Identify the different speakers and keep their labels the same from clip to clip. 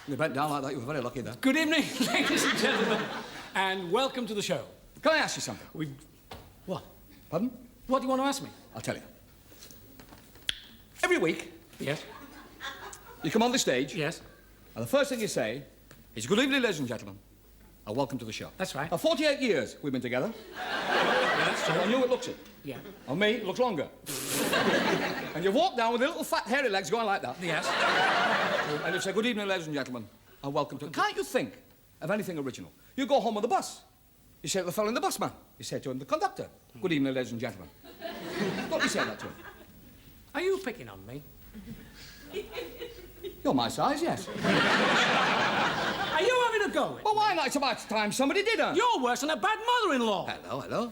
Speaker 1: You bent down like that, you were very lucky there.
Speaker 2: Good evening, ladies and gentlemen, and welcome to the show.
Speaker 1: Can I ask you something?
Speaker 2: What?
Speaker 1: Pardon?
Speaker 2: What do you want to ask me?
Speaker 1: I'll tell you. Every week,
Speaker 2: Yes.
Speaker 1: you come on the stage,
Speaker 2: Yes.
Speaker 1: and the first thing you say is, good evening, ladies and gentlemen, and welcome to the show.
Speaker 2: That's right.
Speaker 1: Now, 48 years we've been together.
Speaker 2: Yeah, that's true.
Speaker 1: On you it looks it.
Speaker 2: Yeah.
Speaker 1: On me, it looks longer. And you walk down with the little fat hairy legs going like that.
Speaker 2: Yes.
Speaker 1: And you say, good evening, ladies and gentlemen, and welcome to... Can't you think of anything original? You go home on the bus. You say to the fellow in the bus, man. You say to him, the conductor, good evening, ladies and gentlemen. Don't you say that to him?
Speaker 2: Are you picking on me?
Speaker 1: You're my size, yes.
Speaker 2: Are you having a go?
Speaker 1: Well, why not? It's about time somebody did it.
Speaker 2: You're worse than a bad mother-in-law.
Speaker 1: Hello, hello.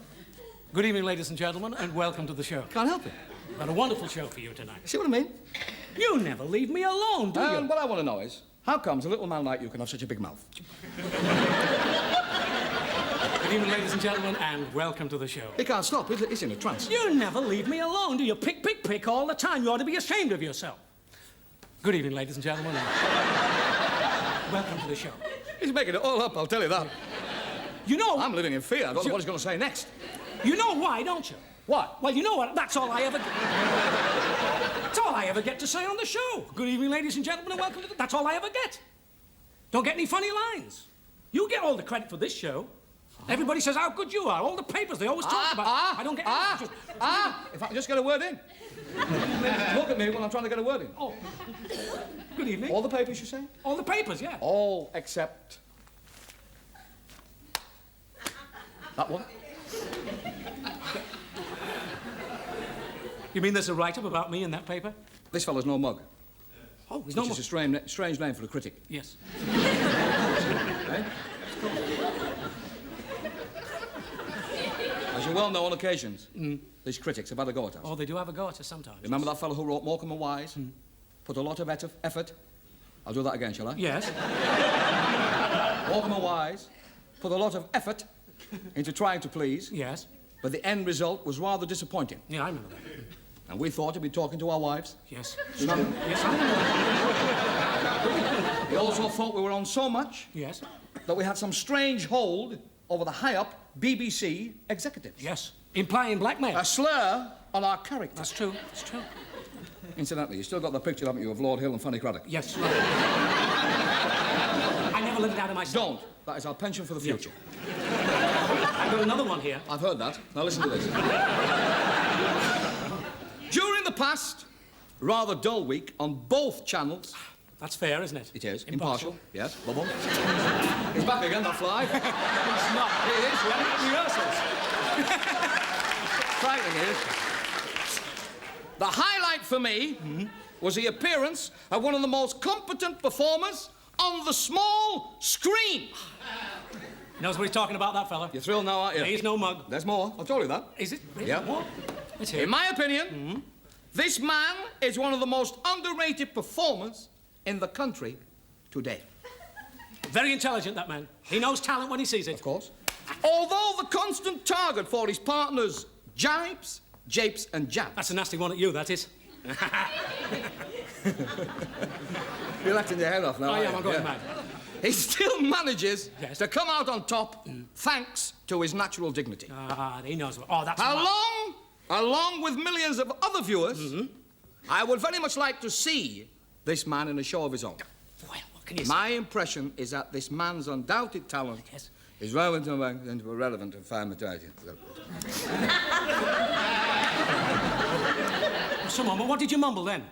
Speaker 2: Good evening, ladies and gentlemen, and welcome to the show.
Speaker 1: Can't help it.
Speaker 2: I've got a wonderful show for you tonight.
Speaker 1: See what I mean?
Speaker 2: You never leave me alone, do you?
Speaker 1: What I want to know is, how comes a little man like you can have such a big mouth?
Speaker 2: Good evening, ladies and gentlemen, and welcome to the show.
Speaker 1: He can't stop. He's in a trance.
Speaker 2: You never leave me alone, do you? Pick, pick, pick all the time. You ought to be ashamed of yourself. Good evening, ladies and gentlemen, and welcome to the show.
Speaker 1: He's making it all up, I'll tell you that.
Speaker 2: You know...
Speaker 1: I'm living in fear. I don't know what he's going to say next.
Speaker 2: You know why, don't you?
Speaker 1: What?
Speaker 2: Well, you know what? That's all I ever... That's all I ever get to say on the show. Good evening, ladies and gentlemen, and welcome to the... That's all I ever get. Don't get any funny lines. You get all the credit for this show. Everybody says how good you are. All the papers, they always talk about... I don't get...
Speaker 1: If I can just get a word in. Look at me when I'm trying to get a word in.
Speaker 2: Oh. Good evening.
Speaker 1: All the papers, you say?
Speaker 2: All the papers, yeah.
Speaker 1: All except... that one.
Speaker 2: You mean there's a write-up about me in that paper?
Speaker 1: This fellow's no mug.
Speaker 2: Oh, he's no mug.
Speaker 1: Which is a strange name for a critic.
Speaker 2: Yes.
Speaker 1: Eh? As you well know, on occasions, these critics have had a go at us.
Speaker 2: Oh, they do have a go at us sometimes.
Speaker 1: Remember that fellow who wrote Morecambe and Wise? Put a lot of effort. I'll do that again, shall I?
Speaker 2: Yes.
Speaker 1: Morecambe and Wise put a lot of effort into trying to please.
Speaker 2: Yes.
Speaker 1: But the end result was rather disappointing.
Speaker 2: Yeah, I remember that.
Speaker 1: And we thought he'd be talking to our wives.
Speaker 2: Yes.
Speaker 1: Remember?
Speaker 2: Yes, I remember that.
Speaker 1: He also thought we were on so much
Speaker 2: Yes.
Speaker 1: that we had some strange hold over the high-up BBC executives.
Speaker 2: Yes. Implying blackmail.
Speaker 1: A slur on our character.
Speaker 2: That's true. That's true.
Speaker 1: Incidentally, you still got the picture, haven't you, of Lord Hill and Fanny Craddock?
Speaker 2: Yes. I never let it out of my sight.
Speaker 1: Don't. That is our pension for the future.
Speaker 2: I've got another one here.
Speaker 1: I've heard that. Now listen to this. During the past rather dull week on both channels...
Speaker 2: That's fair, isn't it?
Speaker 1: It is. Impartial. Yes. Bubble. He's back again, that fly.
Speaker 2: It's not.
Speaker 1: It is.
Speaker 2: We're at rehearsals.
Speaker 1: Frightening, it is. The highlight for me was the appearance of one of the most competent performers on the small screen.
Speaker 2: Knows what he's talking about, that fella.
Speaker 1: You're thrilled now, aren't you?
Speaker 2: He's no mug.
Speaker 1: There's more. I told you that.
Speaker 2: Is it? Really?
Speaker 1: Yeah.
Speaker 2: What? Let's hear
Speaker 1: In
Speaker 2: it.
Speaker 1: my opinion, this man is one of the most underrated performers in the country today.
Speaker 2: Very intelligent, that man. He knows talent when he sees it.
Speaker 1: Of course. Although the constant target for his partners jibes, japes and jabs.
Speaker 2: That's a nasty one at you, that is.
Speaker 1: You're letting your head off now.
Speaker 2: I am, I'm going mad.
Speaker 1: He still manages
Speaker 2: Yes.
Speaker 1: to come out on top thanks to his natural dignity.
Speaker 2: He knows what... Oh, that's...
Speaker 1: Along with millions of other viewers, I would very much like to see this man in a show of his own.
Speaker 2: Well, what can you
Speaker 1: My impression is that this man's undoubted talent is relevant and fine material.
Speaker 2: So, Mama, what did you mumble then?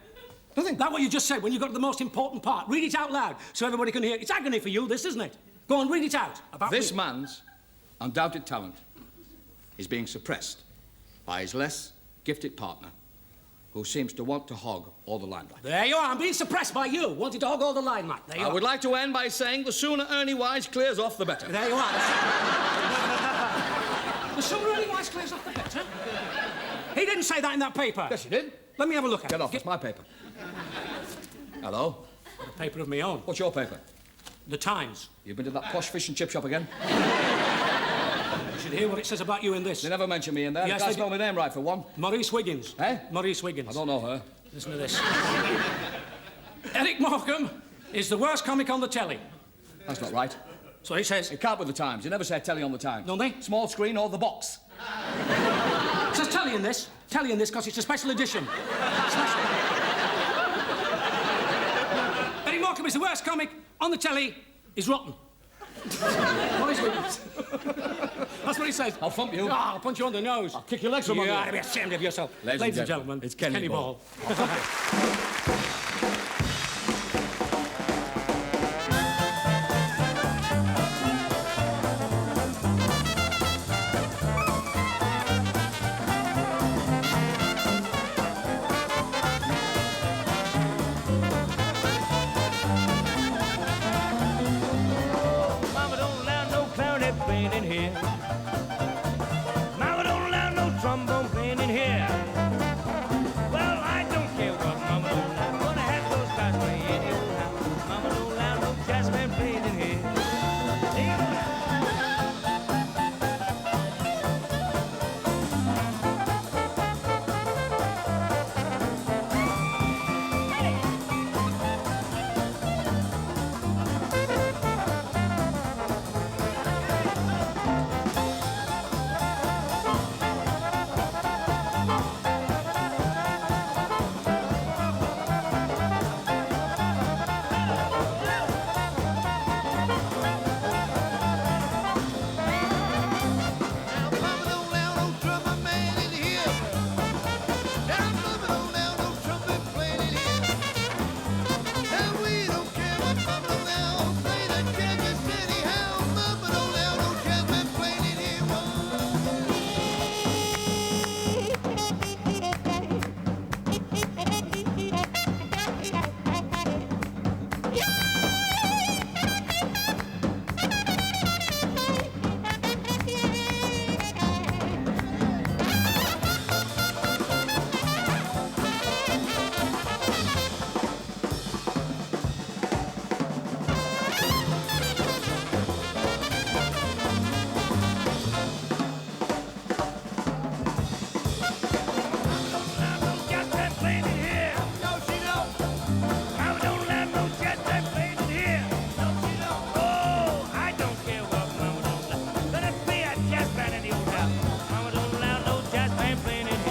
Speaker 1: Nothing.
Speaker 2: That what you just said when you got to the most important part. Read it out loud so everybody can hear. It's agony for you, this, isn't it? Go on, read it out. About
Speaker 1: This
Speaker 2: me.
Speaker 1: man's undoubted talent is being suppressed by his less gifted partner, who seems to want to hog all the limelight.
Speaker 2: There you are. I'm being suppressed by you. Wanted to hog all the limelight. There you are.
Speaker 1: I would like to end by saying the sooner Ernie Wise clears off, the better.
Speaker 2: There you are. The sooner Ernie Wise clears off, the better. He didn't say that in that paper.
Speaker 1: Yes, you did.
Speaker 2: Let me have a look at it.
Speaker 1: Get off. It's my paper. Hello?
Speaker 2: A paper of my own.
Speaker 1: What's your paper?
Speaker 2: The Times.
Speaker 1: You've been to that posh fish and chip shop again?
Speaker 2: You should hear what it says about you in this.
Speaker 1: They never mention me in there.
Speaker 2: Yes,
Speaker 1: The guy
Speaker 2: they
Speaker 1: spelled my name right for one.
Speaker 2: Maurice Wiggins.
Speaker 1: Eh?
Speaker 2: Maurice Wiggins.
Speaker 1: I don't know her.
Speaker 2: Listen to this. Eric Morecambe is the worst comic on the telly.
Speaker 1: That's not right.
Speaker 2: So he says.
Speaker 1: It can't with the Times. You never say telly on the Times.
Speaker 2: Don't they?
Speaker 1: Small screen or the box.
Speaker 2: It says telly in this. Telly in this because it's a special edition. Special. Eddie Morecambe is the worst comic on the telly. Is rotten. What is it? That's what he says.
Speaker 1: I'll thump you.
Speaker 2: I'll punch you on the nose.
Speaker 1: I'll kick your legs from under
Speaker 2: you.
Speaker 1: you.
Speaker 2: You ought to be ashamed of yourself.
Speaker 1: Ladies and gentlemen,
Speaker 2: it's Kenny Ball.
Speaker 1: I'll thump you.
Speaker 3: Mama don't allow no clarinet playing in here. Mama don't allow no trombone playing in here. Well, I don't care what Mama don't allow. Gonna have those guys play in the old house. Mama don't allow no jazzmen playing in here.
Speaker 4: Mama don't allow no trumpet man in here. Now Mama don't allow no trumpet playing in here. And we don't care what Mama don't allow. Play the jazz anyhow. Mama don't allow no jazzmen playing in here.
Speaker 3: No jazzmen playing in here.
Speaker 4: No, she don't.
Speaker 3: Mama don't allow no jazzmen playing in here.
Speaker 4: No, she don't.
Speaker 3: Oh, I don't care what Mama don't allow. Gonna be a jazz band in the old house. Mama don't allow no jazz band playing in here.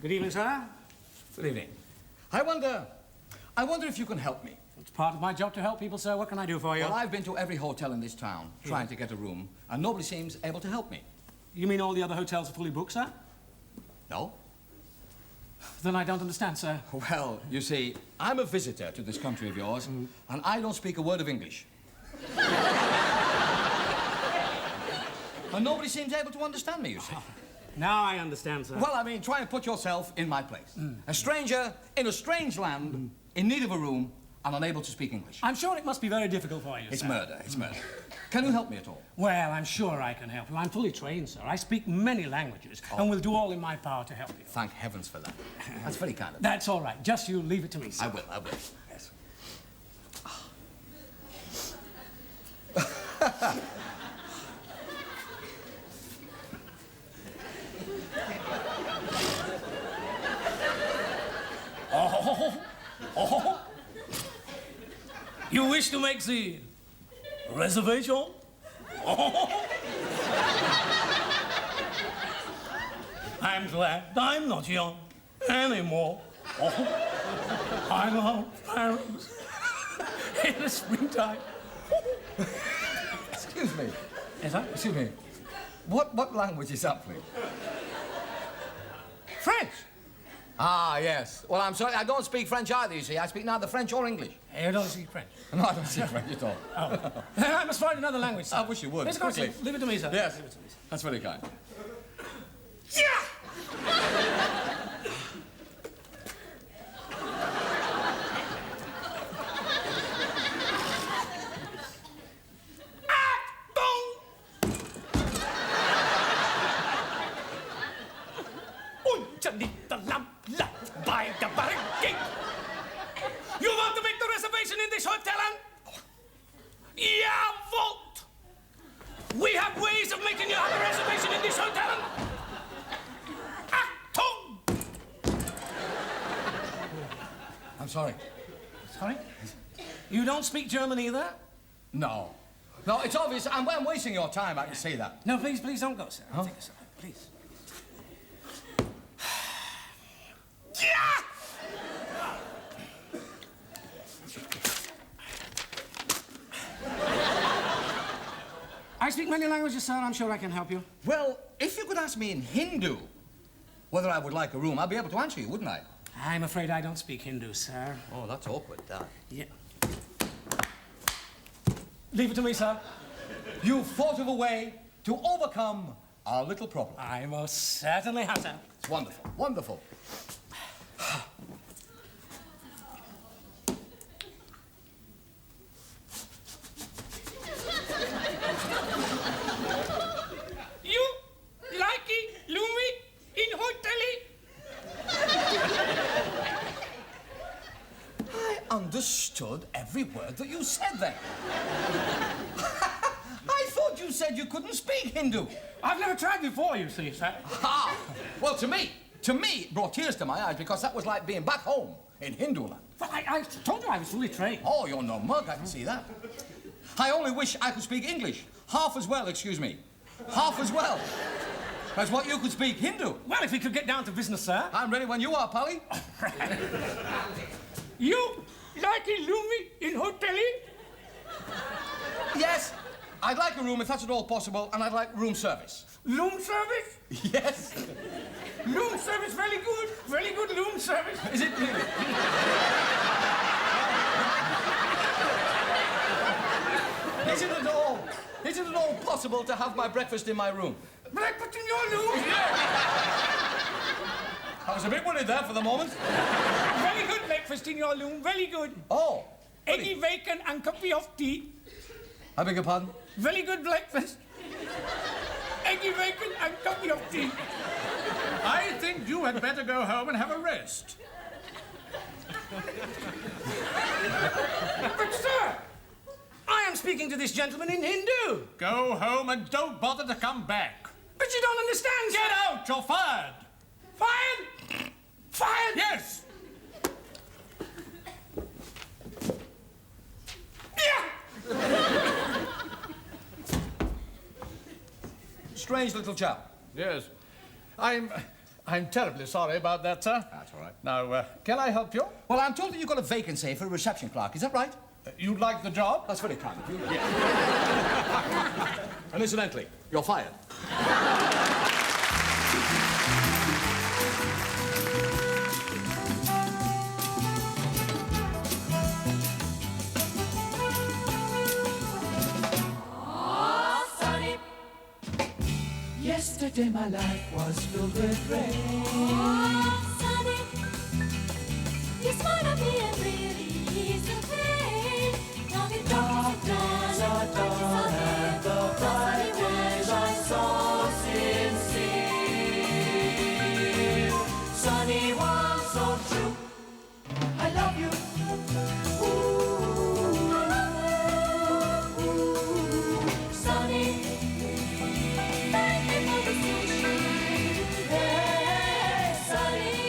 Speaker 2: Good evening, sir.
Speaker 1: Good evening. I wonder if you can help me.
Speaker 2: It's part of my job to help people, sir. What can I do for you?
Speaker 1: Well, I've been to every hotel in this town trying to get a room, and nobody seems able to help me.
Speaker 2: You mean all the other hotels are fully booked, sir?
Speaker 1: No?
Speaker 2: Then I don't understand, sir.
Speaker 1: Well, you see, I'm a visitor to this country of yours, and I don't speak a word of English. And nobody seems able to understand me, you see.
Speaker 2: Now I understand, sir.
Speaker 1: Well, I mean, try and put yourself in my place. A stranger in a strange land, in need of a room, and unable to speak English.
Speaker 2: I'm sure it must be very difficult for you,
Speaker 1: It's
Speaker 2: sir.
Speaker 1: murder, it's murder. Can you help me at all?
Speaker 2: Well, I'm sure I can help you. I'm fully trained, sir. I speak many languages, and will do all in my power to help you.
Speaker 1: Thank heavens for that. That's very kind of you.
Speaker 2: That's all right. Just you leave it to me, sir.
Speaker 1: I will. Yes.
Speaker 2: Oh. You wish to make the reservation? Oh. I'm glad I'm not young anymore. Oh. I love Paris in the springtime.
Speaker 1: Excuse me.
Speaker 2: Is that?
Speaker 1: Excuse me. What language is that, please?
Speaker 2: French.
Speaker 1: Ah, yes. Well, I'm sorry, I don't speak French either, you see. I speak neither French or English.
Speaker 2: You don't speak French?
Speaker 1: No, I don't speak French at all.
Speaker 2: Oh. I must find another language, sir.
Speaker 1: I wish you would.
Speaker 2: Let's go,
Speaker 1: Quickly.
Speaker 2: leave it to me, sir.
Speaker 1: Yes.
Speaker 2: Leave it to me, sir.
Speaker 1: That's very kind.
Speaker 2: Yeah! You want to make the reservation in this hotel? Yeah, vote! We have ways of making you have a reservation in this hotel. Achtung!
Speaker 1: I'm sorry.
Speaker 2: Sorry? You don't speak German either?
Speaker 1: No. No, it's obvious. I'm wasting your time, I can see that.
Speaker 2: No, please don't go, sir. I'll take a second, please. Yeah! I speak many languages, sir. I'm sure I can help you.
Speaker 1: Well, if you could ask me in Hindu whether I would like a room, I'd be able to answer you, wouldn't I?
Speaker 2: I'm afraid I don't speak Hindu, sir.
Speaker 1: Oh, that's awkward, that.
Speaker 2: Yeah. Leave it to me, sir.
Speaker 1: You've thought of a way to overcome our little problem.
Speaker 2: I most certainly have, sir.
Speaker 1: It's wonderful, wonderful.
Speaker 2: You like it, Lumi, in hoteli?
Speaker 1: I understood every word that you said then. I thought you said you couldn't speak Hindu.
Speaker 2: I've never tried before, you see, sir.
Speaker 1: Ah, well, to me, it brought tears to my eyes because that was like being back home in Hinduland.
Speaker 2: But I told you I was fully trained.
Speaker 1: Oh, you're no mug, I can see that. I only wish I could speak English. Half as well, excuse me. Half as well as what you could speak Hindu.
Speaker 2: Well, if we could get down to business, sir.
Speaker 1: I'm ready when you are, Polly.
Speaker 2: You like it, Lumi, in hoteli?
Speaker 1: Yes, I'd like a room if that's at all possible, and I'd like room service.
Speaker 2: Loom service?
Speaker 1: Yes.
Speaker 2: Loom service, very good loom service.
Speaker 1: Is it really? Is it at all possible to have my breakfast in my room?
Speaker 2: Breakfast in your loom?
Speaker 1: I was a bit worried there for the moment.
Speaker 2: Very good breakfast in your loom, very good.
Speaker 1: Oh.
Speaker 2: Eggy bacon and cup of tea.
Speaker 1: I beg your pardon?
Speaker 2: Very good breakfast. Eggy bacon and cup of tea.
Speaker 5: I think you had better go home and have a rest.
Speaker 2: But, sir, I am speaking to this gentleman in Hindu.
Speaker 5: Go home and don't bother to come back.
Speaker 2: But you don't understand, sir.
Speaker 5: Get out! You're fired!
Speaker 2: Fired? Fired?
Speaker 5: Yes!
Speaker 2: Yeah!
Speaker 1: Strange little chap.
Speaker 5: Yes. I'm terribly sorry about that, sir.
Speaker 1: That's all right.
Speaker 5: Now, can I help you?
Speaker 1: Well, I'm told that you've got a vacancy for a reception clerk. Is that right?
Speaker 5: You'd like the job?
Speaker 1: That's very kind of you. And incidentally, you're fired.
Speaker 6: Yesterday my life was filled with rain.
Speaker 7: Oh, sunny, you smile at me and really ease the pain. Now the darkness
Speaker 6: are done and the bright days are so sincere. Sunny one so true, I love you.
Speaker 7: sunny.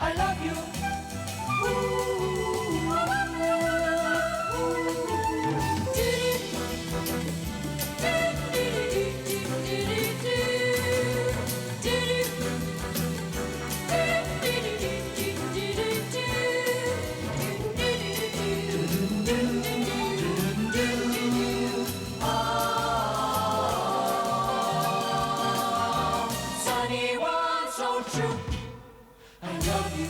Speaker 6: I love you.
Speaker 7: Sunny one, so true. I love you.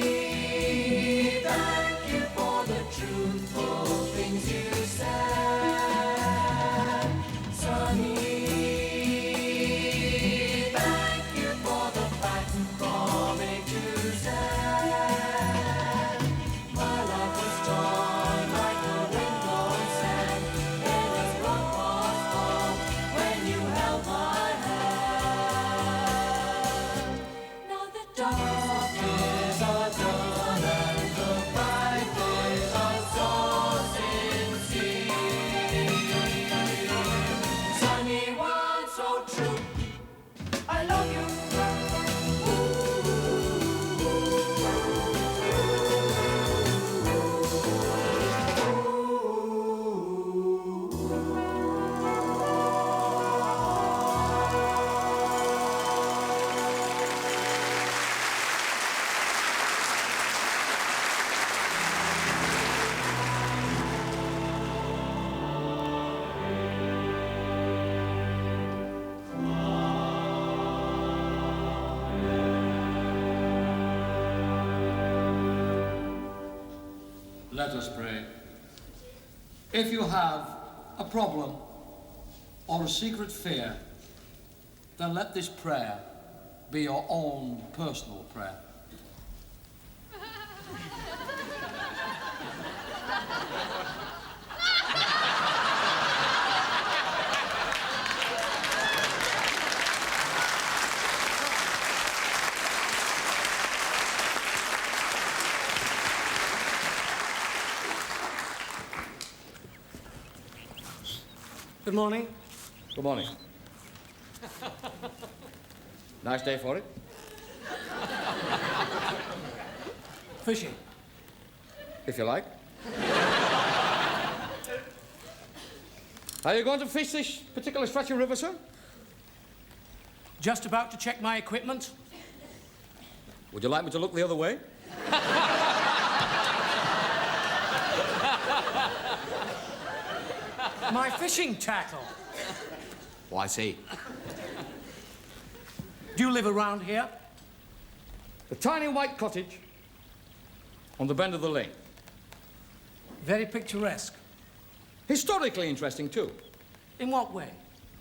Speaker 7: Sunny, thank you for the truthful things you said. Sunny, thank you for the facts from A to Z. My life was torn like a window sand. It was rough was fall when you held my hand. Now the dark days are done and the bright days are so sincere. Sunny one, so true. I love you.
Speaker 5: Let us pray. If you have a problem or a secret fear, then let this prayer be your own personal prayer.
Speaker 2: Good morning.
Speaker 1: Good morning. Nice day for it.
Speaker 2: Fishing.
Speaker 1: If you like. Are you going to fish this particular stretch of river, sir?
Speaker 2: Just about to check my equipment.
Speaker 1: Would you like me to look the other way?
Speaker 2: My fishing tackle.
Speaker 1: Oh, I see.
Speaker 2: Do you live around here?
Speaker 1: The tiny white cottage on the bend of the lake.
Speaker 2: Very picturesque.
Speaker 1: Historically interesting, too.
Speaker 2: In what way?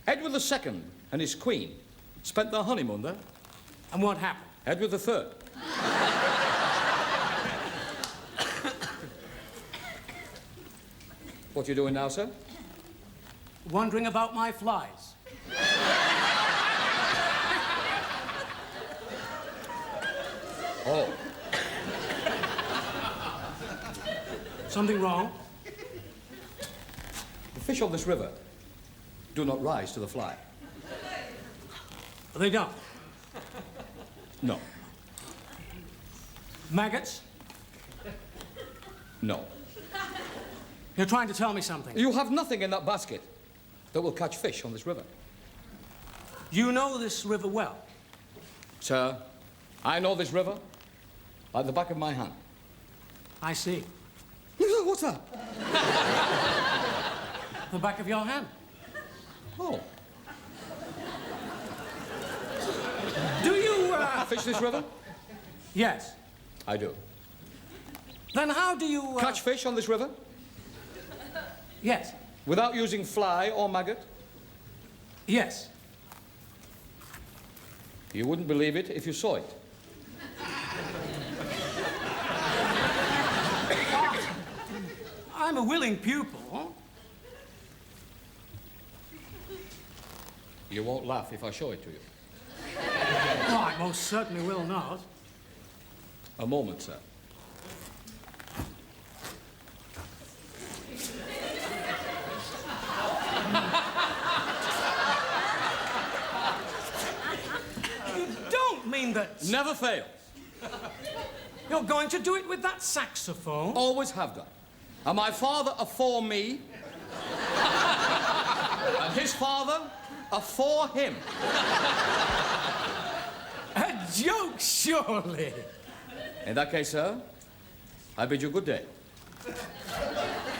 Speaker 1: Edward II and his queen spent their honeymoon there.
Speaker 2: And what happened?
Speaker 1: Edward III. What are you doing now, sir?
Speaker 2: Wondering about my flies.
Speaker 1: Oh.
Speaker 2: Something wrong?
Speaker 1: The fish of this river do not rise to the fly.
Speaker 2: They don't.
Speaker 1: No.
Speaker 2: Maggots?
Speaker 1: No.
Speaker 2: You're trying to tell me something.
Speaker 1: You have nothing in that basket that will catch fish on this river.
Speaker 2: You know this river well.
Speaker 1: Sir, I know this river like the back of my hand.
Speaker 2: I see.
Speaker 1: What's that?
Speaker 2: The back of your hand.
Speaker 1: Oh.
Speaker 2: Do you,
Speaker 1: Fish this river?
Speaker 2: Yes.
Speaker 1: I do.
Speaker 2: Then how do you,
Speaker 1: Catch fish on this river
Speaker 2: Yes.
Speaker 1: without using fly or maggot?
Speaker 2: Yes.
Speaker 1: You wouldn't believe it if you saw it.
Speaker 2: I'm a willing pupil.
Speaker 1: You won't laugh if I show it to you.
Speaker 2: Oh, I most certainly will not.
Speaker 1: A moment, sir.
Speaker 2: Trumpet.
Speaker 1: Never fails.
Speaker 2: You're going to do it with that saxophone?
Speaker 1: Always have done. And my father afore me, and his father afore him.
Speaker 2: A joke, surely.
Speaker 1: In that case, sir, I bid you good day.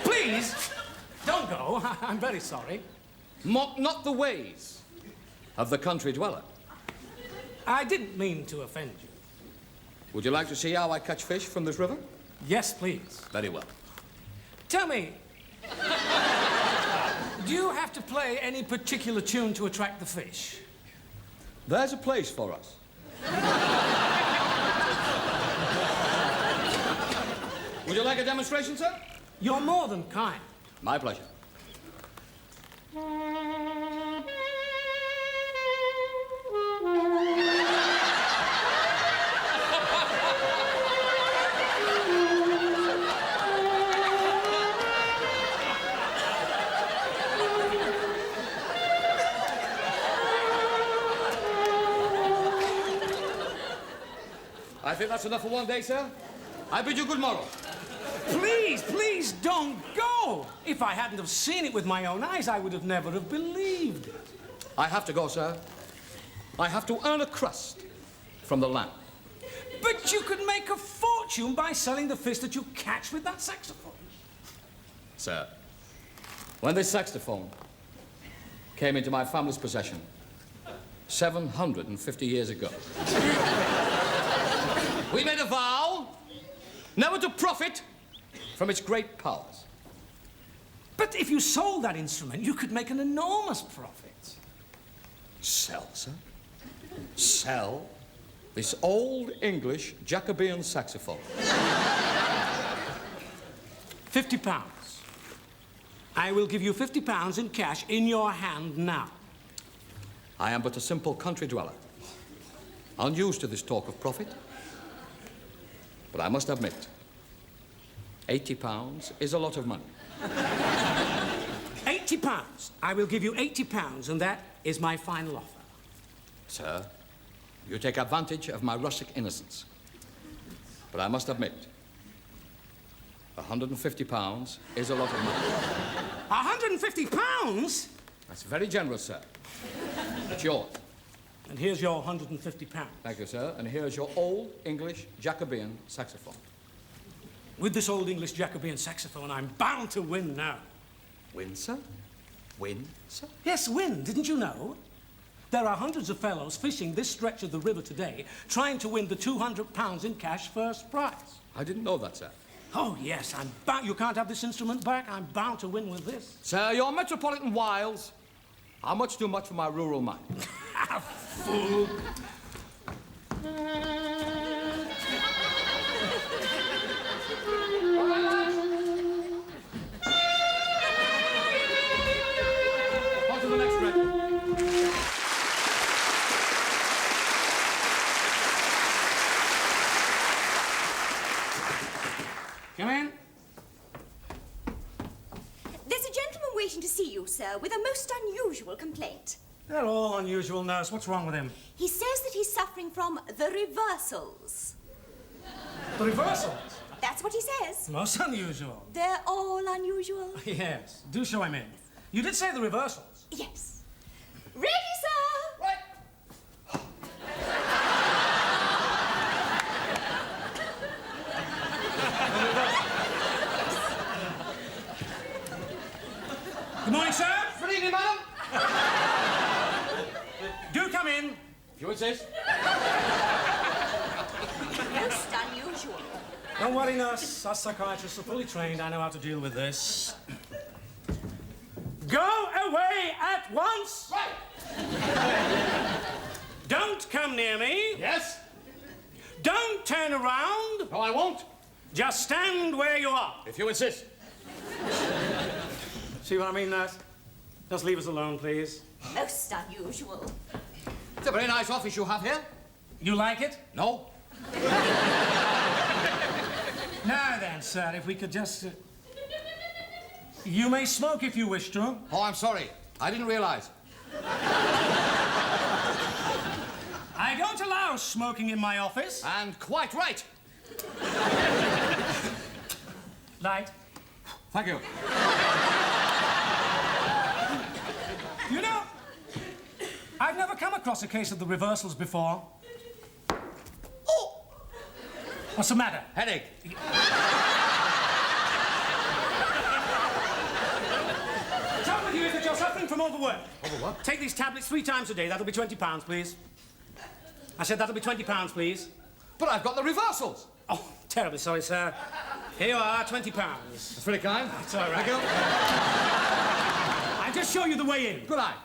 Speaker 2: Please, don't go. I'm very sorry.
Speaker 1: Mock not the ways of the country dweller.
Speaker 2: I didn't mean to offend you.
Speaker 1: Would you like to see how I catch fish from this river?
Speaker 2: Yes, please.
Speaker 1: Very well.
Speaker 2: Tell me, do you have to play any particular tune to attract the fish?
Speaker 1: There's a place for us. Would you like a demonstration, sir?
Speaker 2: You're more than kind.
Speaker 1: My pleasure. I think that's enough for one day, sir. I bid you good morrow.
Speaker 2: Please, please don't go. If I hadn't have seen it with my own eyes, I would have never have believed it.
Speaker 1: I have to go, sir. I have to earn a crust from the land.
Speaker 2: But you could make a fortune by selling the fish that you catch with that saxophone.
Speaker 1: Sir, when this saxophone came into my family's possession 750 years ago, we made a vow never to profit from its great powers.
Speaker 2: But if you sold that instrument, you could make an enormous profit.
Speaker 1: Sell, sir? Sell this old English Jacobean saxophone?
Speaker 2: £50. I will give you £50 in cash in your hand now.
Speaker 1: I am but a simple country dweller, unused to this talk of profit. But I must admit, £80 is a lot of money.
Speaker 2: £80. I will give you £80, and that is my final offer.
Speaker 1: Sir, you take advantage of my rustic innocence. But I must admit, £150 is a lot of money.
Speaker 2: £150?
Speaker 1: That's very generous, sir. It's yours.
Speaker 2: And here's your £150.
Speaker 1: Thank you, sir. And here's your old English Jacobean saxophone.
Speaker 2: With this old English Jacobean saxophone, I'm bound to win now.
Speaker 1: Win, sir? Win, sir?
Speaker 2: Yes, win. Didn't you know? There are hundreds of fellows fishing this stretch of the river today, trying to win the £200 in cash first prize.
Speaker 1: I didn't know that, sir.
Speaker 2: Oh, yes, I'm bound. You can't have this instrument back. I'm bound to win with this.
Speaker 1: Sir, your metropolitan wiles are much too much for my rural mind.
Speaker 2: Fool.
Speaker 1: On to the next record.
Speaker 2: Come in.
Speaker 8: There's a gentleman waiting to see you, sir, with a most unusual complaint.
Speaker 2: They're all unusual, nurse. What's wrong with him?
Speaker 8: He says that he's suffering from the reversals.
Speaker 2: The reversals.
Speaker 8: That's what he says.
Speaker 2: Most unusual.
Speaker 8: They're all unusual.
Speaker 2: Yes. Do show him in. You did say the reversals.
Speaker 8: Yes. Ready, sir?
Speaker 1: Right.
Speaker 2: Good morning, sir.
Speaker 1: Good evening, madam.
Speaker 2: Do come in.
Speaker 1: If you insist.
Speaker 8: Most unusual.
Speaker 2: Don't worry, nurse. Us psychiatrists are fully trained. I know how to deal with this. Go away at once.
Speaker 1: Right.
Speaker 2: Don't come near me.
Speaker 1: Yes.
Speaker 2: Don't turn around.
Speaker 1: No, I won't.
Speaker 2: Just stand where you are.
Speaker 1: If you insist.
Speaker 2: See what I mean, nurse? Just leave us alone, please.
Speaker 8: Most unusual.
Speaker 1: It's a very nice office you have here.
Speaker 2: You like it?
Speaker 1: No.
Speaker 2: Now then, sir, if we could just... You may smoke if you wish to.
Speaker 1: Oh, I'm sorry. I didn't realize.
Speaker 2: I I don't allow smoking in my office.
Speaker 1: And quite right.
Speaker 2: Light.
Speaker 1: Thank you.
Speaker 2: You know, I've never come across a case of the reversals before.
Speaker 1: Oh!
Speaker 2: What's the matter?
Speaker 1: Headache.
Speaker 2: The trouble with you is that you're suffering from overwork.
Speaker 1: Overwork?
Speaker 2: Take these tablets 3 times a day. That'll be £20, please. I said that'll be £20, please.
Speaker 1: But I've got the reversals.
Speaker 2: Oh, terribly sorry, sir. Here you are, £20.
Speaker 1: That's very kind.
Speaker 2: It's all right.
Speaker 1: Thank you.
Speaker 2: I'll just show you the way in.
Speaker 1: Good eye.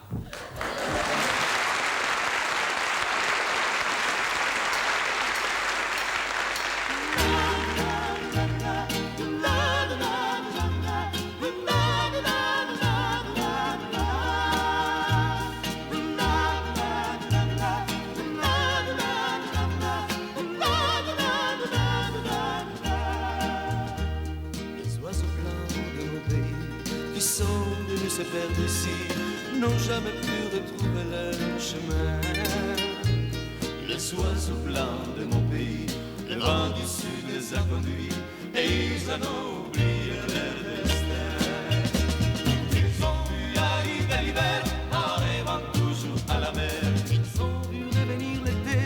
Speaker 9: Se perdre ici, n'ont jamais pu retrouver leur chemin. Les oiseaux blancs de mon pays, le vent du sud les a conduits et ils en ont oublié leur destin. Ils ont vu arriver l'hiver en rêvant toujours à la mer. Ils ont vu revenir l'été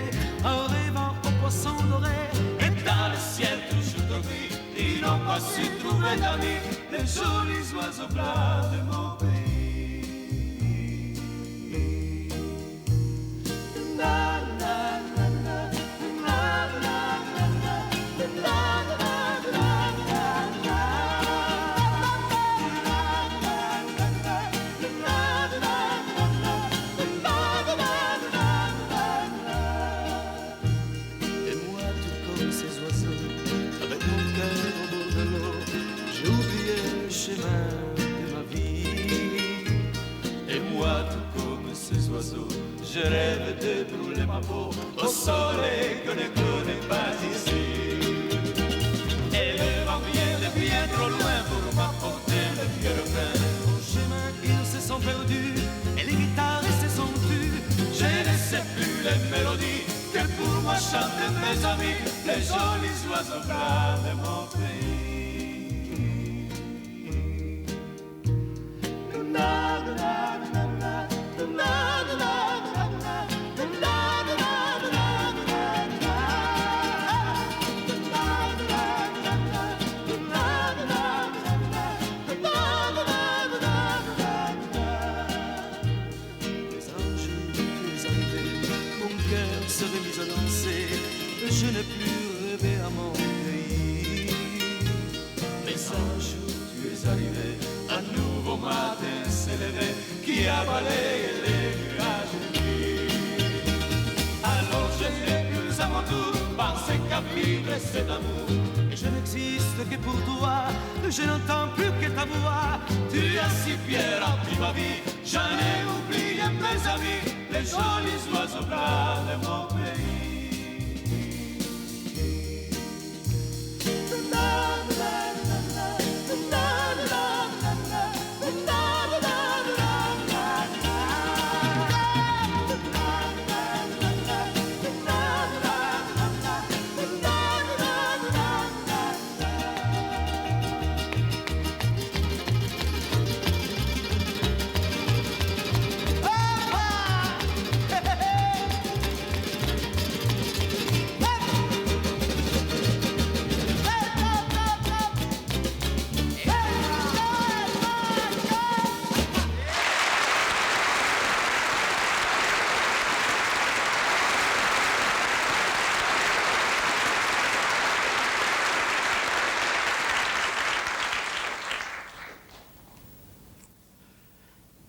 Speaker 9: en rêvant aux poissons dorés. Et dans le ciel toujours gris, ils n'ont pas su trouver d'amis. Les jolis oiseaux blancs de mon pays. Et moi, tout comme ces oiseaux, avec mon cœur au bord de l'eau, j'ai oublié le chemin de ma vie. Et moi, tout comme ces oiseaux, je rêve de brûler ma peau au soleil que ne connaît pas ici. Et le vent vient de bien trop loin pour m'apporter le vieux refrain. Au chemin, ils se sont perdus et les guitares se sont tues. Je ne sais plus les mélodies que pour moi chantent mes amis, les jolis oiseaux blancs de mon pays. Je n'ai plus rêvé à mon pays. Mais un jour tu es arrivé, un nouveau matin s'est levé qui a balayé les nuages gris. Alors je n'ai plus à mon tour pensé qu'à vivre cet amour. Et je n'existe que pour toi, je n'entends plus que ta voix. Tu as si bien rempli ma vie, j'en ai oublié mes amis, les jolis oiseaux blancs de mon pays.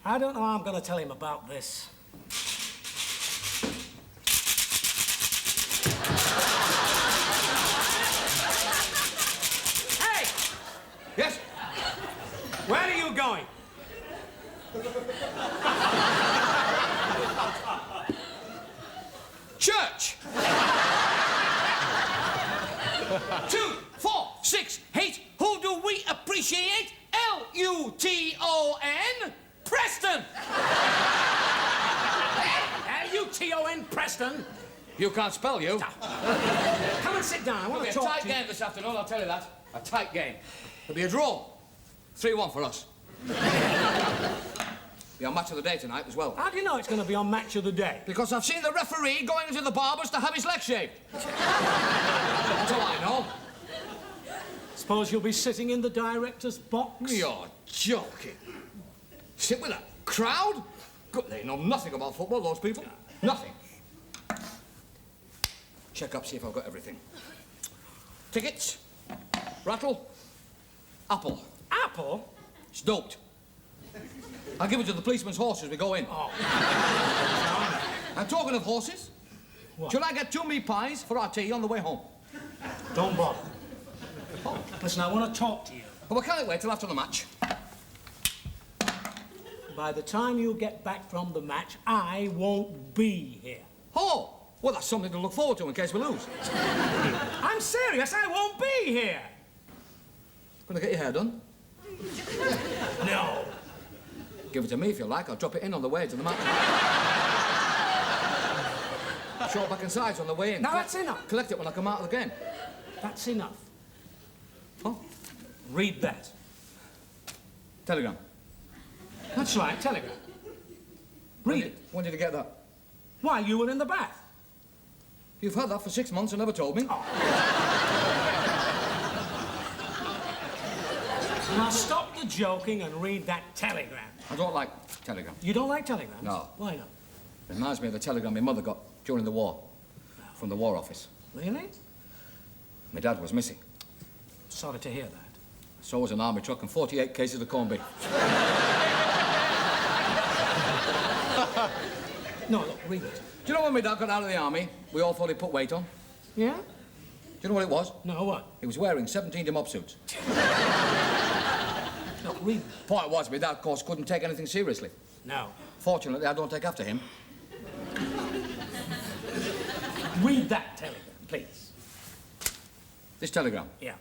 Speaker 2: I don't know how I'm going to tell him about this. Hey!
Speaker 1: Yes?
Speaker 2: Where are you going?
Speaker 1: Church! 2, 4, 6, 8. Who do we appreciate? L-U-T-O-N? Preston!
Speaker 2: L-U-T-O-N, Preston?
Speaker 1: You can't spell, you.
Speaker 2: Come and sit down. I want to
Speaker 1: It'll be a
Speaker 2: talk
Speaker 1: tight
Speaker 2: to you.
Speaker 1: game this afternoon, I'll tell you that. A tight game. It'll be a draw. 3-1 for us. Be on Match of the Day tonight as well.
Speaker 2: How do you know it's going to be on Match of the Day?
Speaker 1: Because I've seen the referee going into the barber's to have his leg shaved. That's all I know.
Speaker 2: Suppose you'll be sitting in the director's box?
Speaker 1: You're joking. Sit with that crowd? Good, they know nothing about football, those people. Nothing. Check up, see if I've got everything. Tickets, rattle, apple.
Speaker 2: Apple?
Speaker 1: It's doped. I'll give it to the policeman's horse as we go in.
Speaker 2: Oh.
Speaker 1: I'm talking of horses.
Speaker 2: What?
Speaker 1: Should I get 2 meat pies for our tea on the way home?
Speaker 2: Don't bother. Oh, listen, I want to talk to you.
Speaker 1: Well, we can't wait till after the match.
Speaker 2: By the time you get back from the match, I won't be here.
Speaker 1: Oh, well, that's something to look forward to in case we lose.
Speaker 2: I'm serious, I won't be here.
Speaker 1: Gonna get your hair done?
Speaker 2: No.
Speaker 1: Give it to me if you like. I'll drop it in on the way to the match. Short back and sides on the way in.
Speaker 2: Now, that's enough.
Speaker 1: Collect it when I come out of the game.
Speaker 2: That's enough.
Speaker 1: Huh?
Speaker 2: Read that.
Speaker 1: Telegram.
Speaker 2: That's right, telegram. Read it.
Speaker 1: When did you get that?
Speaker 2: While you were in the bath.
Speaker 1: You've had that for 6 months and never told me.
Speaker 2: Now stop the joking and read that telegram.
Speaker 1: I don't like telegram.
Speaker 2: You don't like telegrams?
Speaker 1: No.
Speaker 2: Why not?
Speaker 1: Reminds me of the telegram my mother got during the war. From the War Office.
Speaker 2: Really?
Speaker 1: My dad was missing.
Speaker 2: Sorry to hear that.
Speaker 1: So was an army truck and 48 cases of corned beef.
Speaker 2: No, look, read it.
Speaker 1: Do you know when my dad got out of the army, we all thought he put weight on?
Speaker 2: Yeah?
Speaker 1: Do you know what it was?
Speaker 2: No, what?
Speaker 1: He was wearing 17 mob suits.
Speaker 2: Look, read it.
Speaker 1: Point was, my dad, of course, couldn't take anything seriously.
Speaker 2: No.
Speaker 1: Fortunately, I don't take after him.
Speaker 2: Read that telegram, please.
Speaker 1: This telegram.
Speaker 2: Yeah.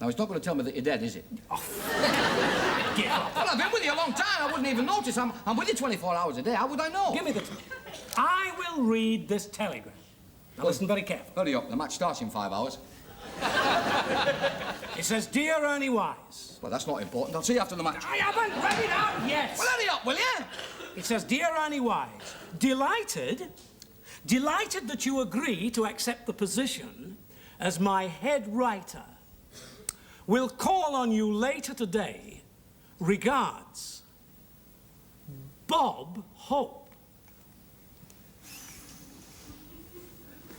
Speaker 1: Now, it's not going to tell me that you're dead, is it?
Speaker 2: Give up.
Speaker 1: Well, I've been with you a long time. I wouldn't even notice. I'm with you 24 hours a day. How would I know?
Speaker 2: Give me the... I will read this telegram. Now, listen very carefully.
Speaker 1: Hurry up. The match starts in 5 hours.
Speaker 2: It says, Dear Ernie Wise.
Speaker 1: Well, that's not important. I'll see you after the match.
Speaker 2: I haven't read it out yet.
Speaker 1: Well, hurry up, will you?
Speaker 2: It says, Dear Ernie Wise, delighted that you agree to accept the position as my head writer. Will call on you later today. Regards, Bob Hope.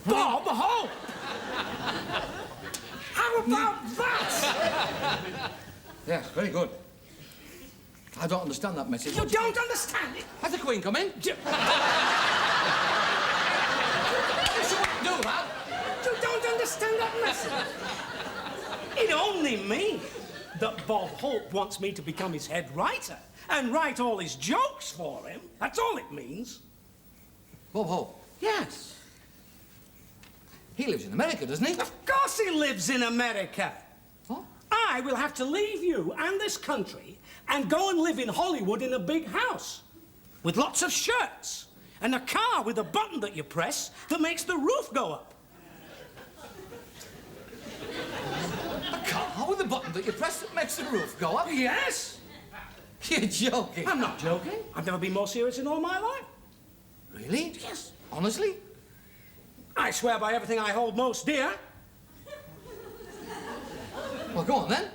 Speaker 2: Bob Hope! How about that?
Speaker 1: Yes, very good. I don't understand that message.
Speaker 2: You don't understand it?
Speaker 1: Has the Queen come in? You shouldn't do that.
Speaker 2: You don't understand that message? It only means that Bob Hope wants me to become his head writer and write all his jokes for him. That's all it means.
Speaker 1: Bob Hope.
Speaker 2: Yes.
Speaker 1: He lives in America, doesn't he?
Speaker 2: Of course he lives in America.
Speaker 1: What?
Speaker 2: I will have to leave you and this country and go and live in Hollywood in a big house with lots of shirts and a car with a button that you press that makes the roof go up.
Speaker 1: A car with a button that you press that makes the roof go up?
Speaker 2: Yes.
Speaker 1: You're joking.
Speaker 2: I'm not joking. I've never been more serious in all my life.
Speaker 1: Really?
Speaker 2: Yes.
Speaker 1: Honestly?
Speaker 2: I swear by everything I hold most dear.
Speaker 1: Well, go on then.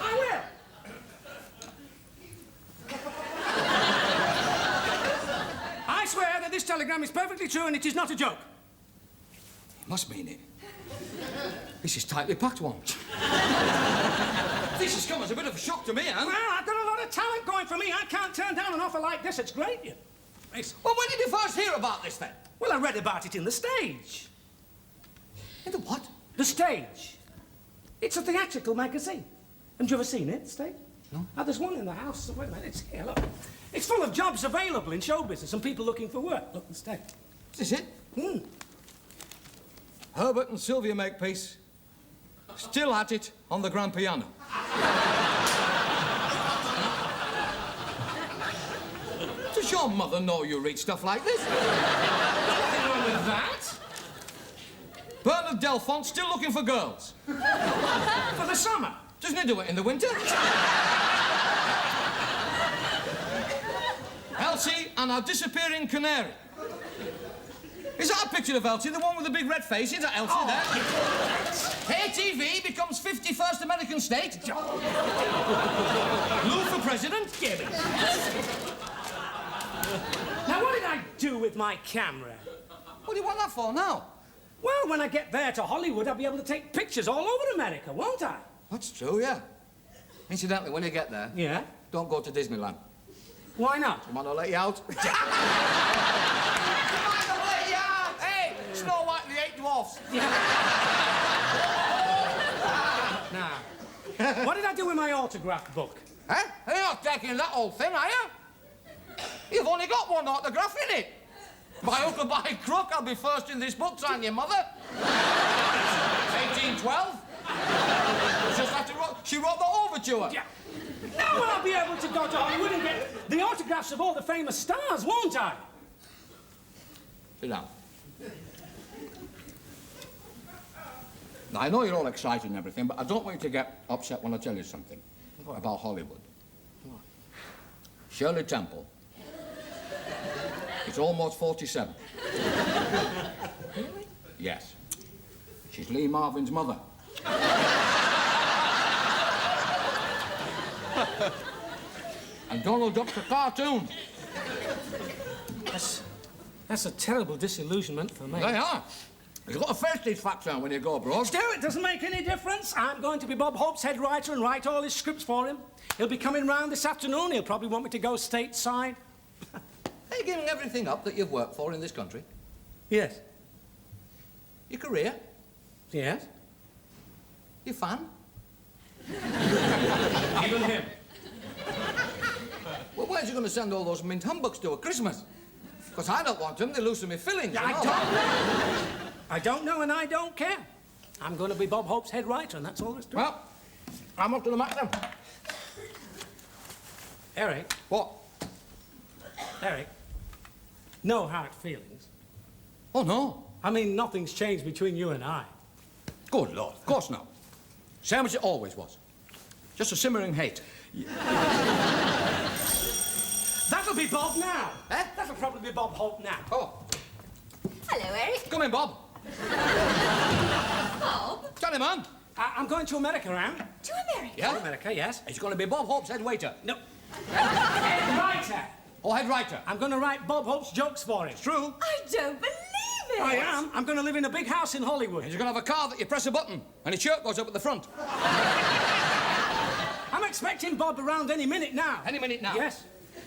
Speaker 2: I will. I swear that this telegram is perfectly true and it is not a joke.
Speaker 1: He must mean it. This is tightly packed one. This has come as a bit of a shock to me, Anne.
Speaker 2: Well, I've got a lot of talent going for me. I can't turn down an offer like this. It's great.
Speaker 1: Well, when did you first hear about this, then?
Speaker 2: Well, I read about it in the stage.
Speaker 1: In the what?
Speaker 2: The stage. It's a theatrical magazine. Haven't you ever seen it, the stage?
Speaker 1: No.
Speaker 2: Oh, there's one in the house. Wait a minute, it's here, look. It's full of jobs available in show business and people looking for work. Look, the stage.
Speaker 1: Is this it? Herbert and Sylvia Makepeace. Still at it on the grand piano. Does your mother know you read stuff like this?
Speaker 2: Nothing wrong with that.
Speaker 1: Bernard Delphont still looking for girls.
Speaker 2: For the summer.
Speaker 1: Doesn't he do it in the winter? Elsie and our disappearing canary. Is that a picture of Elsie, the one with the big red face? Is that Elsie there? KTV becomes 51st American state. Lou for president?
Speaker 2: Give it. Now, what did I do with my camera?
Speaker 1: What do you want that for now?
Speaker 2: Well, when I get there to Hollywood, I'll be able to take pictures all over America, won't I?
Speaker 1: That's true, yeah. Incidentally, when you get there,
Speaker 2: Yeah?
Speaker 1: don't go to Disneyland.
Speaker 2: Why not?
Speaker 1: They might not let you out. They might not let you out! Hey, Snow White and the Eight Dwarfs.
Speaker 2: Now, what did I do with my autograph book?
Speaker 1: Eh? You're not taking that whole thing, are you? You've only got one autograph in it. By hook or by crook, I'll be first in this book, sign your mother. 1812. Just after she wrote the overture.
Speaker 2: Yeah. Now I'll be able to go to Hollywood and get the autographs of all the famous stars, won't I?
Speaker 1: Sit down. Now, I know you're all excited and everything, but I don't want you to get upset when I tell you something about Hollywood. Shirley Temple is almost 47.
Speaker 2: Really?
Speaker 1: Yes. She's Lee Marvin's mother. And Donald Duck's a cartoon.
Speaker 2: That's a terrible disillusionment for me.
Speaker 1: They are. You've got to face these facts out when you go abroad.
Speaker 2: Still, it doesn't make any difference. I'm going to be Bob Hope's head writer and write all his scripts for him. He'll be coming round this afternoon. He'll probably want me to go stateside.
Speaker 1: Are you giving everything up that you've worked for in this country?
Speaker 2: Yes.
Speaker 1: Your career?
Speaker 2: Yes?
Speaker 1: Your fan?
Speaker 2: Even him.
Speaker 1: Well, where's you going to send all those mint humbugs to at Christmas? Because I don't want them. They loosen me fillings.
Speaker 2: I don't know. I don't know and I don't care. I'm going to be Bob Hope's head writer and that's all there's to it.
Speaker 1: Well, I'm up to the match then.
Speaker 2: Eric.
Speaker 1: What?
Speaker 2: Eric. No hard feelings.
Speaker 1: Oh, no.
Speaker 2: I mean, nothing's changed between you and I.
Speaker 1: Good Lord. Of course not. Same as it always was. Just a simmering hate.
Speaker 2: That'll be Bob now.
Speaker 1: Eh?
Speaker 2: That'll probably be Bob Hope now.
Speaker 1: Oh.
Speaker 8: Hello, Eric.
Speaker 1: Come in, Bob.
Speaker 8: Bob?
Speaker 1: Tell him, man.
Speaker 2: I'm going to America, Ann.
Speaker 8: To America?
Speaker 1: Yeah?
Speaker 2: America, yes.
Speaker 1: He's going to be Bob Hope's head waiter.
Speaker 2: No. Head writer.
Speaker 1: Oh, head writer.
Speaker 2: I'm going to write Bob Hope's jokes for him.
Speaker 1: True.
Speaker 8: I don't believe it.
Speaker 2: I am. I'm going to live in a big house in Hollywood.
Speaker 1: He's going to have a car that you press a button and his shirt goes up at the front.
Speaker 2: I'm expecting Bob around any minute now.
Speaker 1: Any minute now?
Speaker 2: Yes.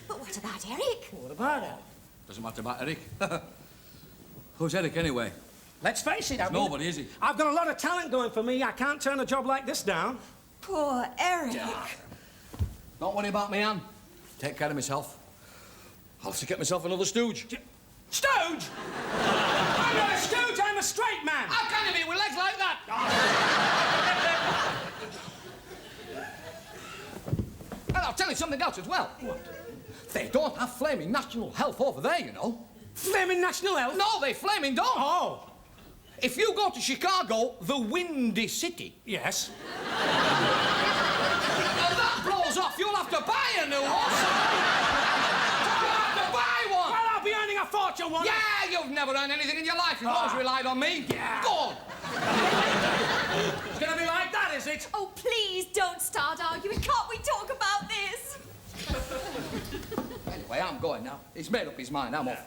Speaker 8: But what about Eric?
Speaker 2: What about it?
Speaker 1: Doesn't matter about Eric. Who's Eric, anyway?
Speaker 2: Let's face it,
Speaker 1: Nobody, is he?
Speaker 2: I've got a lot of talent going for me. I can't turn a job like this down.
Speaker 8: Poor Eric.
Speaker 1: Don't worry about me, Ann. Take care of myself. I'll have to get myself another stooge.
Speaker 2: Stooge? I'm not a stooge, I'm a straight man.
Speaker 1: How can you be with legs like that? And I'll tell you something else as well.
Speaker 2: What?
Speaker 1: They don't have flaming national health over there, you know.
Speaker 2: Flaming national health?
Speaker 1: No, they flaming don't.
Speaker 2: Oh.
Speaker 1: If you go to Chicago, the Windy City,
Speaker 2: Yes.
Speaker 1: and that blows off, you'll have to buy a new horse. You'll have to buy one.
Speaker 2: Well, I'll be earning a fortune, won't I?
Speaker 1: Yeah, you've never earned anything in your life. You've always relied on me.
Speaker 2: Yeah.
Speaker 1: Go on.
Speaker 2: It's going to be like that, is it?
Speaker 8: Oh, please don't start arguing. Can't we talk about this?
Speaker 1: Anyway, I'm going now. He's made up his mind. I'm off.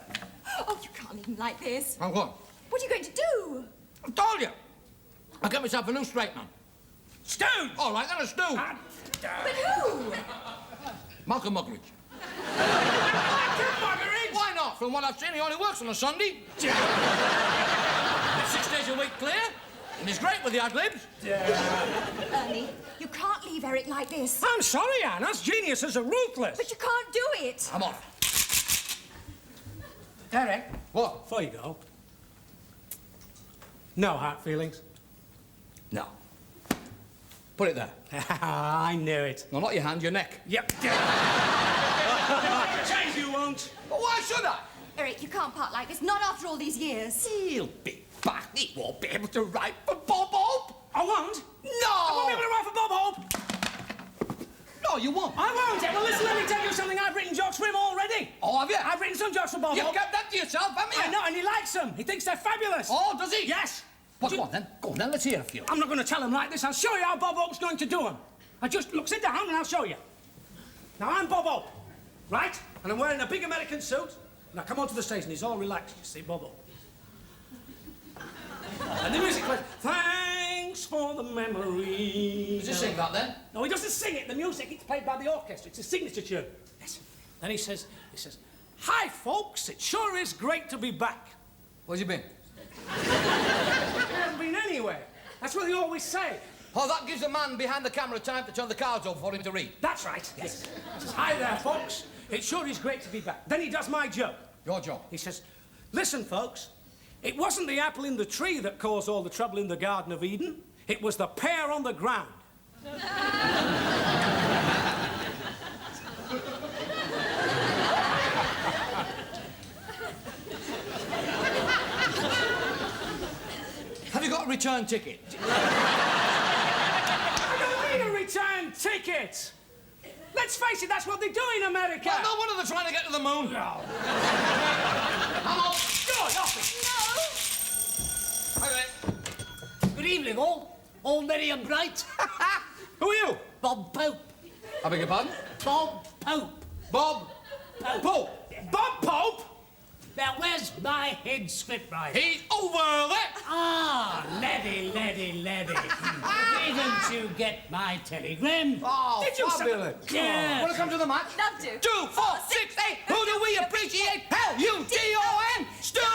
Speaker 8: Oh, you can't leave him like this.
Speaker 1: I'm going.
Speaker 8: What are you going to do?
Speaker 1: I told you. I'll get myself a new straight man.
Speaker 2: Stooge!
Speaker 1: All right, then a stew.
Speaker 8: But who?
Speaker 1: Malcolm Muggeridge.
Speaker 2: Muggeridge?
Speaker 1: Why not? From what I've seen, he only works on a Sunday. 6 days a week clear. And he's great with the ad-libs.
Speaker 8: Ernie, you can't leave Eric like this.
Speaker 2: I'm sorry, Ann. Us geniuses are ruthless.
Speaker 8: But you can't do it.
Speaker 1: I'm off.
Speaker 2: Eric,
Speaker 1: What?
Speaker 2: before you go, no hard feelings.
Speaker 1: No. Put it there.
Speaker 2: I knew it.
Speaker 1: No, not your hand, your neck.
Speaker 2: Yep. Change you won't. won't.
Speaker 1: But why should I?
Speaker 8: Eric, you can't part like this, not after all these years.
Speaker 1: He'll be back. He won't be able to write for Bob Hope.
Speaker 2: I won't.
Speaker 1: No!
Speaker 2: I won't be able to write for Bob Hope.
Speaker 1: No, you won't.
Speaker 2: I won't. Well, listen, let me tell you something. I've written jokes for him already.
Speaker 1: Oh, have you?
Speaker 2: I've written some jokes for Bob
Speaker 1: You've
Speaker 2: Hope.
Speaker 1: kept that to yourself, haven't you?
Speaker 2: I know, and he likes them. He thinks they're fabulous.
Speaker 1: Oh, does he?
Speaker 2: Yes.
Speaker 1: Well, go on then. Go on then. Let's hear a few.
Speaker 2: I'm not going to tell him like this. I'll show you how Bob Hope's going to do them. Look, sit down and I'll show you. Now, I'm Bob Hope, right? And I'm wearing a big American suit. Now, come onto the stage and he's all relaxed. You see, Bob Hope. And the music plays, thanks for the memories.
Speaker 1: Does he sing that then?
Speaker 2: No, he doesn't sing it. The music, it's played by the orchestra. It's a signature tune. Yes. Then he says, hi, folks. It sure is great to be back.
Speaker 1: Where's he been?
Speaker 2: He hasn't been anywhere. That's what they always say.
Speaker 1: Oh, that gives the man behind the camera time to turn the cards over for him to read.
Speaker 2: That's right, yes. He says, hi there, folks. It sure is great to be back. Then he does my joke.
Speaker 1: Your job?
Speaker 2: He says, listen, folks, it wasn't the apple in the tree that caused all the trouble in the Garden of Eden. It was the pear on the ground.
Speaker 1: Have you got a return ticket?
Speaker 2: I don't need a return ticket. Let's face it, that's what they do in America.
Speaker 1: Well, no wonder they're trying to get to the moon.
Speaker 2: No.
Speaker 1: I'm off.
Speaker 2: George, off it.
Speaker 1: Okay.
Speaker 10: Good evening, all. All merry and bright.
Speaker 2: Who are you?
Speaker 10: Bob Pope.
Speaker 1: I beg your pardon?
Speaker 10: Bob Pope.
Speaker 1: Bob Pope.
Speaker 2: Bob Pope?
Speaker 10: Now, where's my head scriptwriter?
Speaker 1: He's over there.
Speaker 10: Ah, laddie. Didn't you get my telegram?
Speaker 1: Oh,
Speaker 2: Did you,
Speaker 1: fabulous.
Speaker 10: Yeah.
Speaker 1: Want to come to the match?
Speaker 8: Love to.
Speaker 1: 2, 4, 6, 8. Who do we appreciate? L-U-D-O-N. Stu, yay!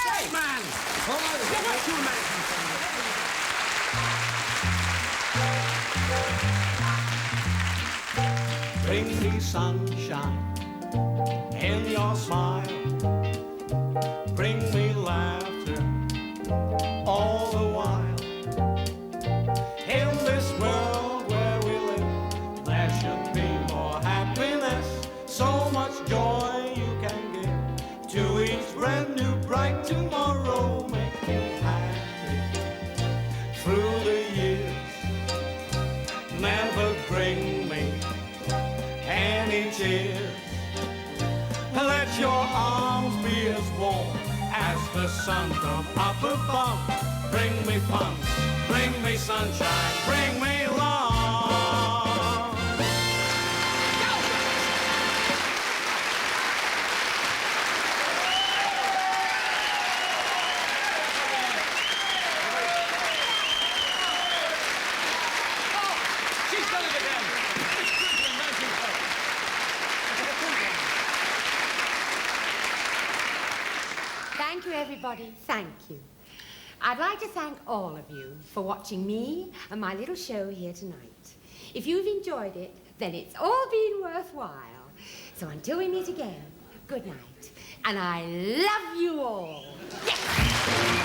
Speaker 2: Great man.
Speaker 1: All right,
Speaker 2: Yeah, what's your American?
Speaker 9: Bring me sunshine in your smile. Bring me laughter all the while. In this world where we live, there should be more happiness. So much joy you can give to each brand new bright tomorrow. Make you happy through the years. Never bring me any tears. Let your arms be as warm as the sun from up above. Bring me fun, bring me sunshine, bring me love.
Speaker 1: She's done it again.
Speaker 11: Thank you, everybody. Thank you. I'd like to thank all of you for watching me and my little show here tonight. If you've enjoyed it, then it's all been worthwhile. So until we meet again, good night. And I love you all. Yes!